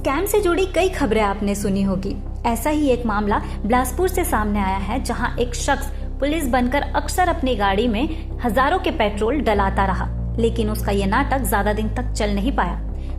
Scam से जुड़ी कई खबरें आपने सुनी होगी। ऐसा ही एक मामला बिलासपुर से सामने आया है, जहां एक शख्स पुलिस बनकर अक्सर अपनी गाड़ी में हजारों के पेट्रोल डलाता रहा, लेकिन उसका ये नाटक ज्यादा दिन तक चल नहीं पाया।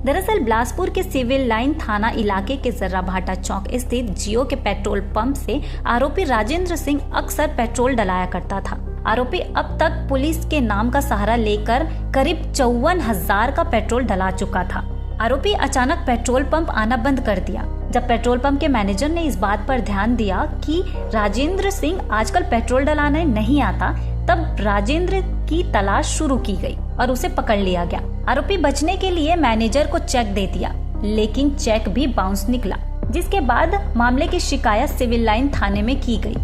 दरअसल बिलासपुर के सिविल लाइन थाना इलाके के जर्रा भाटा चौक स्थित जियो के पेट्रोल पंप से आरोपी राजेंद्र सिंह अक्सर पेट्रोल डलाया करता था। आरोपी अब तक पुलिस के नाम का सहारा लेकर करीब 54,000 का पेट्रोल डला चुका था। आरोपी अचानक पेट्रोल पंप आना बंद कर दिया। जब पेट्रोल पंप के मैनेजर ने इस बात पर ध्यान दिया कि राजेंद्र सिंह आजकल पेट्रोल डलाने नहीं आता, तब राजेंद्र की तलाश शुरू की गई और उसे पकड़ लिया गया। आरोपी बचने के लिए मैनेजर को चेक दे दिया, लेकिन चेक भी बाउंस निकला, जिसके बाद मामले की शिकायत सिविल लाइन थाने में की गई।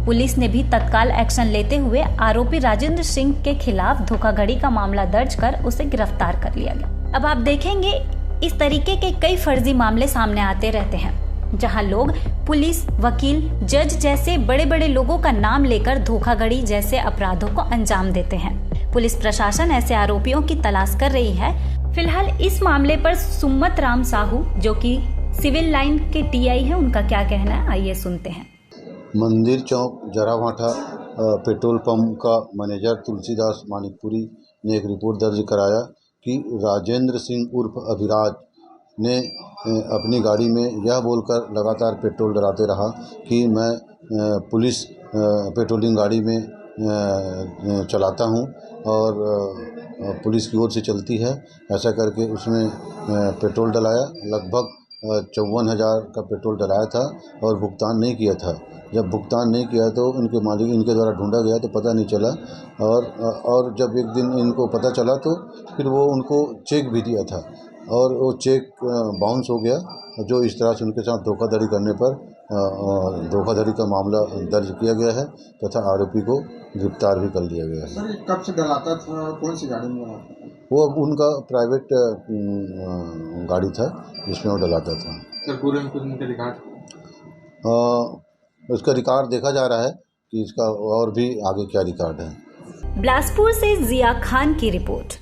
पुलिस ने भी तत्काल एक्शन लेते हुए आरोपी राजेंद्र सिंह के खिलाफ धोखाधड़ी का मामला दर्ज कर उसे गिरफ्तार कर लिया गया। अब आप देखेंगे इस तरीके के कई फर्जी मामले सामने आते रहते हैं, जहां लोग पुलिस, वकील, जज जैसे बड़े बड़े लोगों का नाम लेकर धोखाधड़ी जैसे अपराधों को अंजाम देते हैं। पुलिस प्रशासन ऐसे आरोपियों की तलाश कर रही है। फिलहाल इस मामले पर सुम्मत राम साहू, जो कि सिविल लाइन के टीआई है, उनका क्या कहना है, आइए सुनते हैं। मंदिर चौक जर्रा भाटा पेट्रोल पंप का मैनेजर तुलसीदास मानिकपुरी ने एक रिपोर्ट दर्ज कराया कि राजेंद्र सिंह उर्फ अभिराज ने अपनी गाड़ी में यह बोलकर लगातार पेट्रोल डलाते रहा कि मैं पुलिस पेट्रोलिंग गाड़ी में चलाता हूं और पुलिस की ओर से चलती है। ऐसा करके उसने पेट्रोल डलाया, लगभग 54,000 का पेट्रोल डलाया था और भुगतान नहीं किया था। जब भुगतान नहीं किया तो उनके मालिक इनके द्वारा ढूंढा गया तो पता नहीं चला, और जब एक दिन इनको पता चला तो फिर वो उनको चेक भी दिया था और वो चेक बाउंस हो गया, जो इस तरह से उनके साथ धोखाधड़ी करने पर धोखाधड़ी का मामला दर्ज किया गया है तथा आरोपी को गिरफ्तार भी कर लिया गया है। सर, कब से डलाता था, कौन सी गाड़ी में? वो उनका प्राइवेट गाड़ी था जिसमें वो डलाता था। सर, पूरे उनका रिकॉर्ड उसका रिकॉर्ड देखा जा रहा है कि इसका और भी आगे क्या रिकॉर्ड है। बिलासपुर से जिया खान की रिपोर्ट।